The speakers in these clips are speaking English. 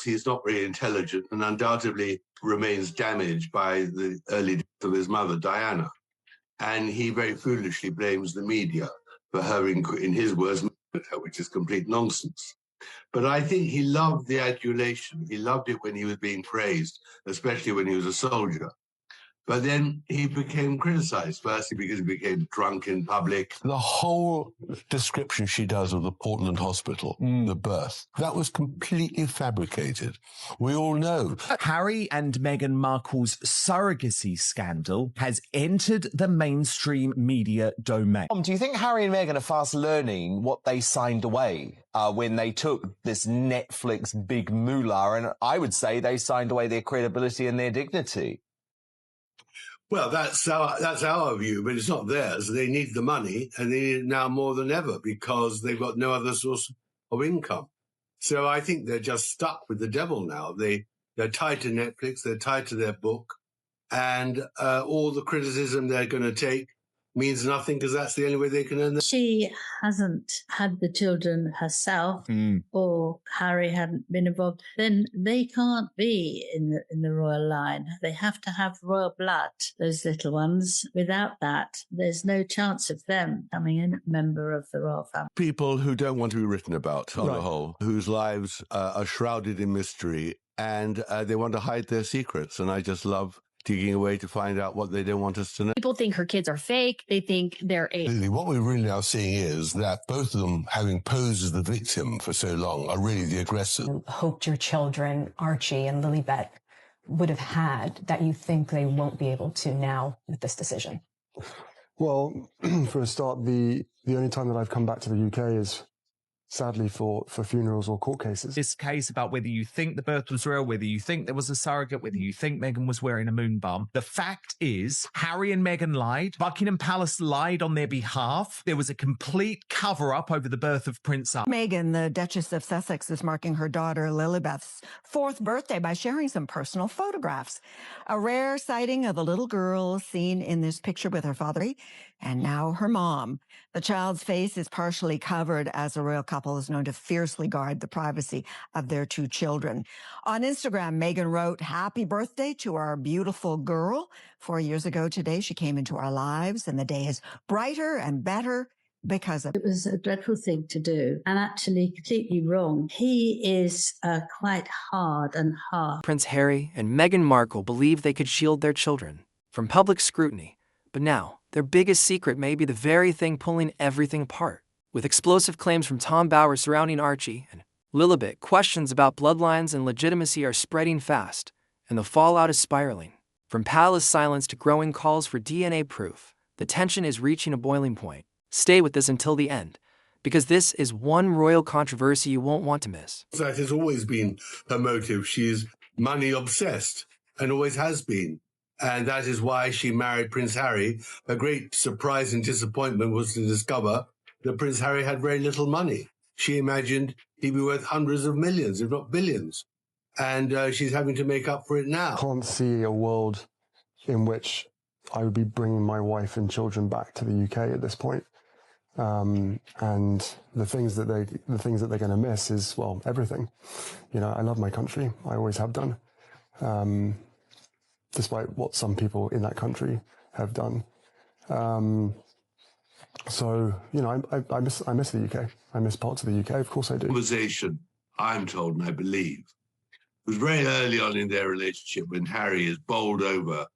He's not very intelligent and undoubtedly remains damaged by the early death of his mother, Diana. And he very foolishly blames the media for her, in his words, which is complete nonsense. But I think he loved the adulation. He loved it when he was being praised, especially when he was a soldier. But then he became criticized, firstly because he became drunk in public. The whole description she does of the Portland hospital, the birth, that was completely fabricated. We all know. Harry and Meghan Markle's surrogacy scandal has entered the mainstream media domain. Do you think Harry and Meghan are fast learning what they signed away when they took this Netflix big moolah? And I would say they signed away their credibility and their dignity. Well, that's our view, but it's not theirs. They need the money, and they need it now more than ever because they've got no other source of income. So I think they're just stuck with the devil now. They're tied to Netflix, they're tied to their book, and all the criticism they're going to take means nothing because that's the only way they can earn the... She hasn't had the children herself, or Harry hadn't been involved, then they can't be in the royal line. They have to have royal blood, those little ones. Without that, there's no chance of them becoming a member of the royal family. People who don't want to be written about on the whole, whose lives are shrouded in mystery, and they want to hide their secrets. And I just love digging away to find out what they don't want us to know. People think her kids are fake. They think they're What we're really now seeing is that both of them, having posed as the victim for so long, are really the aggressors. Hoped your children, Archie and Lilibet, would have had that you think they won't be able to now with this decision? Well, for a start, the only time that I've come back to the UK is sadly for funerals or court cases. This case about whether you think the birth was real, whether you think there was a surrogate, whether you think Meghan was wearing a moon bum. The fact is, Harry and Meghan lied. Buckingham Palace lied on their behalf. There was a complete cover-up over the birth of Prince Archie. Meghan, the Duchess of Sussex, is marking her daughter Lilibet's 4th birthday by sharing some personal photographs. A rare sighting of a little girl seen in this picture with her father and now her mom. The child's face is partially covered as the royal couple is known to fiercely guard the privacy of their 2 children. On Instagram, Meghan wrote, "Happy birthday to our beautiful girl. 4 years ago today, she came into our lives, and the day is brighter and better because of..." It was a dreadful thing to do and actually completely wrong. He is quite hard and harsh. Prince Harry and Meghan Markle believed they could shield their children from public scrutiny, but now their biggest secret may be the very thing pulling everything apart. With explosive claims from Tom Bower surrounding Archie and Lilibet, questions about bloodlines and legitimacy are spreading fast, and the fallout is spiraling. From palace silence to growing calls for DNA proof, the tension is reaching a boiling point. Stay with us until the end, because this is one royal controversy you won't want to miss. That has always been her motive. She's money obsessed and always has been. And that is why she married Prince Harry. Her great surprise and disappointment was to discover that Prince Harry had very little money. She imagined he'd be worth hundreds of millions, if not billions. And she's having to make up for it now. I can't see a world in which I would be bringing my wife and children back to the UK at this point. And the things that they're going to miss is, well, everything. You know, I love my country. I always have done. Despite what some people in that country have done. So, you know, I miss the UK. I miss parts of the UK. Of course I do. Conversation, I'm told and I believe, was very early on in their relationship when Harry is bowled over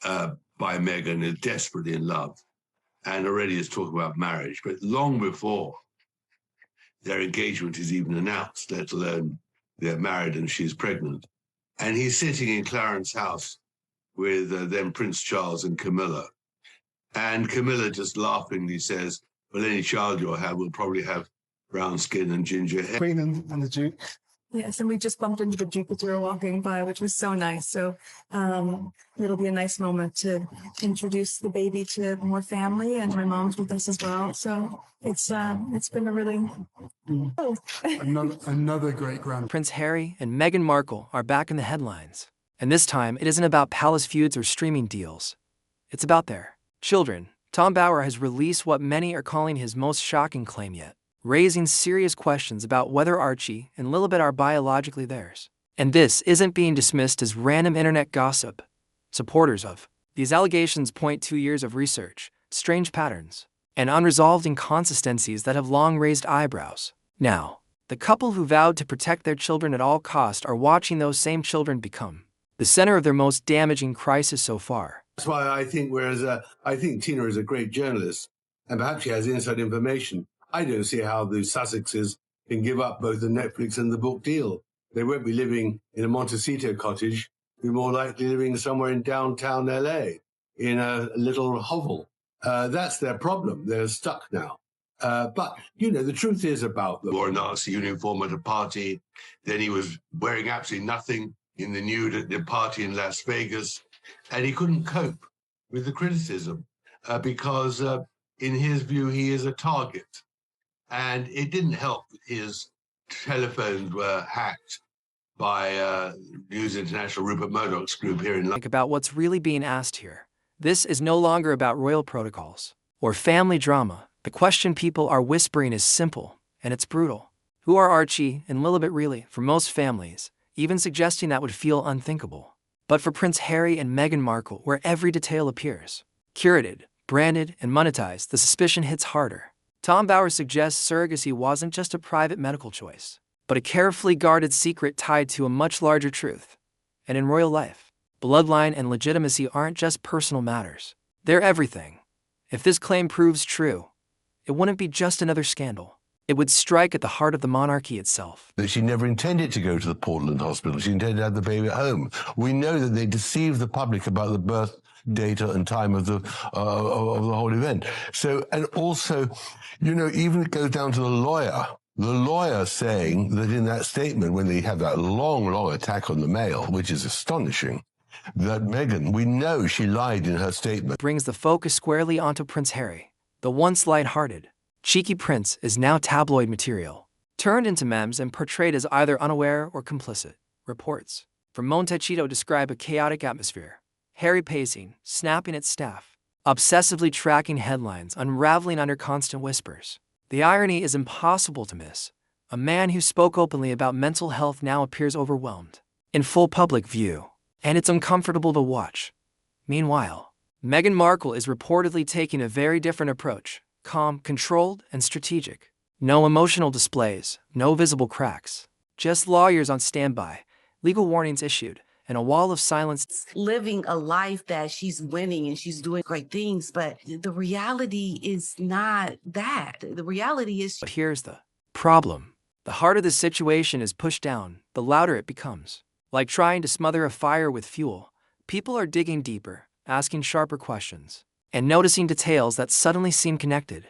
by Meghan, is desperately in love, and already is talking about marriage. But long before their engagement is even announced, let alone they're married and she's pregnant. And he's sitting in Clarence House with then Prince Charles and Camilla. And Camilla just laughingly says, well, any child you'll have will probably have brown skin and ginger hair. Queen and the Duke. Yes, and we just bumped into the Duke as we were walking by, which was so nice. So it'll be a nice moment to introduce the baby to more family, and my mom's with us as well. So it's been a really... Another great grand. Prince Harry and Meghan Markle are back in the headlines. And this time, it isn't about palace feuds or streaming deals. It's about their children. Tom Bower has released what many are calling his most shocking claim yet, raising serious questions about whether Archie and Lilibet are biologically theirs. And this isn't being dismissed as random internet gossip. Supporters of these allegations point to years of research, strange patterns, and unresolved inconsistencies that have long raised eyebrows. Now, the couple who vowed to protect their children at all cost are watching those same children become the center of their most damaging crisis so far. That's why I think, I think Tina is a great journalist, and perhaps she has inside information. I don't see how the Sussexes can give up both the Netflix and the book deal. They won't be living in a Montecito cottage. They're more likely living somewhere in downtown LA, in a little hovel. That's their problem. They're stuck now. But, you know, the truth is about the wore a Nazi uniform at a party. Then he was wearing absolutely nothing in the nude at the party in Las Vegas. And he couldn't cope with the criticism because, in his view, he is a target. And it didn't help his telephones were hacked by News International, Rupert Murdoch's group here in London. Think about what's really being asked here. This is no longer about royal protocols or family drama. The question people are whispering is simple, and it's brutal. Who are Archie and Lilibet really? For most families, even suggesting that would feel unthinkable. But for Prince Harry and Meghan Markle, where every detail appears, curated, branded, and monetized, the suspicion hits harder. Tom Bowers suggests surrogacy wasn't just a private medical choice, but a carefully guarded secret tied to a much larger truth. And in royal life, bloodline and legitimacy aren't just personal matters. They're everything. If this claim proves true, it wouldn't be just another scandal. It would strike at the heart of the monarchy itself. That she never intended to go to the Portland hospital. She intended to have the baby at home. We know that they deceived the public about the birth data and time of the whole event. So, and also, you know, even it goes down to the lawyer saying that in that statement, when they have that long attack on the Mail, which is astonishing, that Meghan, we know she lied in her statement. Brings the focus squarely onto Prince Harry. The once light-hearted, cheeky prince is now tabloid material, turned into memes and portrayed as either unaware or complicit. Reports from Montecito describe a chaotic atmosphere. Harry pacing, snapping at staff, obsessively tracking headlines, unraveling under constant whispers. The irony is impossible to miss. A man who spoke openly about mental health now appears overwhelmed, in full public view, and it's uncomfortable to watch. Meanwhile, Meghan Markle is reportedly taking a very different approach, calm, controlled, and strategic. No emotional displays, no visible cracks, just lawyers on standby, legal warnings issued, and a wall of silence. Living a life that she's winning and she's doing great things, but the reality is not that. The reality is... But here's the problem. The harder the situation is pushed down, the louder it becomes. Like trying to smother a fire with fuel, people are digging deeper, asking sharper questions, and noticing details that suddenly seem connected.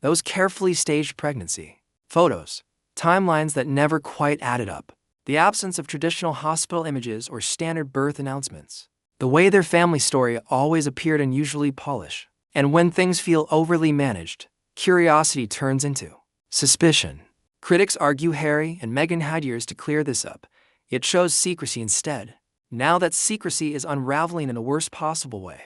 Those carefully staged pregnancy photos, timelines that never quite added up, the absence of traditional hospital images or standard birth announcements, the way their family story always appeared unusually polished. And when things feel overly managed, curiosity turns into suspicion. Critics argue Harry and Meghan had years to clear this up. It chose secrecy instead. Now that secrecy is unraveling in the worst possible way,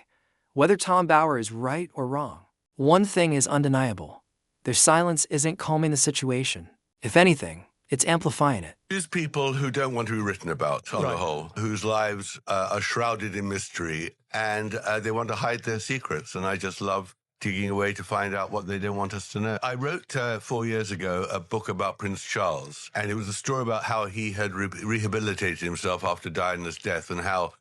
whether Tom Bower is right or wrong, one thing is undeniable. Their silence isn't calming the situation. If anything, it's amplifying it. These people who don't want to be written about on the whole, whose lives are shrouded in mystery, and they want to hide their secrets. And I just love digging away to find out what they don't want us to know. I wrote 4 years ago a book about Prince Charles, and it was a story about how he had rehabilitated himself after Diana's death, and how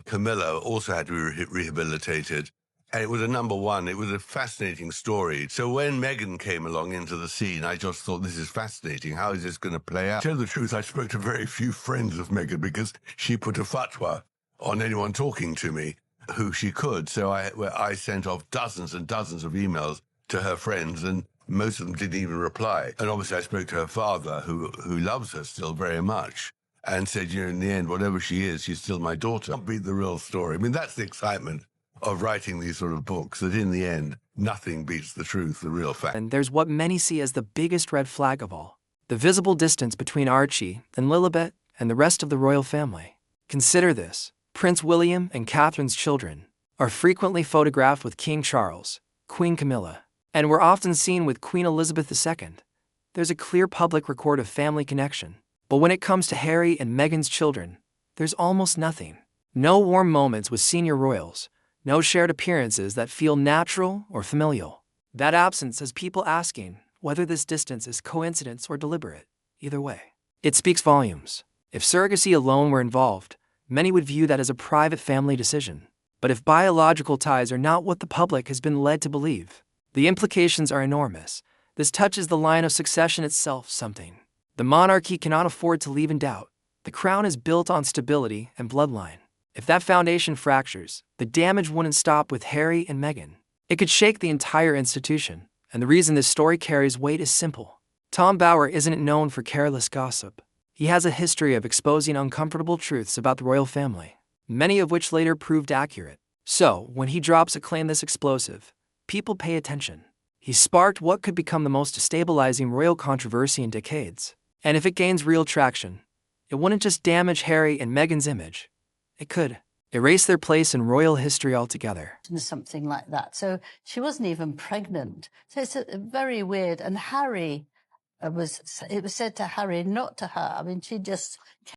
Camilla also had to be rehabilitated. And it was a #1. It was a fascinating story. So when Meghan came along into the scene, I just thought, this is fascinating. How is this going to play out? To tell the truth, I spoke to very few friends of Meghan because she put a fatwa on anyone talking to me who she could. So I sent off dozens and dozens of emails to her friends, and most of them didn't even reply. And obviously I spoke to her father, who loves her still very much, and said, you know, in the end, whatever she is, she's still my daughter. Can't beat the real story. I mean, that's the excitement of writing these sort of books, that in the end, nothing beats the truth, the real fact. And there's what many see as the biggest red flag of all, the visible distance between Archie and Lilibet and the rest of the royal family. Consider this. Prince William and Catherine's children are frequently photographed with King Charles, Queen Camilla, and were often seen with Queen Elizabeth II. There's a clear public record of family connection. But when it comes to Harry and Meghan's children, there's almost nothing. No warm moments with senior royals, no shared appearances that feel natural or familial. That absence has people asking whether this distance is coincidence or deliberate. Either way, it speaks volumes. If surrogacy alone were involved, many would view that as a private family decision. But if biological ties are not what the public has been led to believe, the implications are enormous. This touches the line of succession itself something the monarchy cannot afford to leave in doubt. The crown is built on stability and bloodline. If that foundation fractures, the damage wouldn't stop with Harry and Meghan. It could shake the entire institution. And the reason this story carries weight is simple. Tom Bower isn't known for careless gossip. He has a history of exposing uncomfortable truths about the royal family, many of which later proved accurate. So, when he drops a claim this explosive, people pay attention. He sparked what could become the most destabilizing royal controversy in decades. And if it gains real traction, it wouldn't just damage Harry and Meghan's image. It could erase their place in royal history altogether. Something like that. So she wasn't even pregnant. So it's very weird. And Harry it was said to Harry, not to her. I mean, she just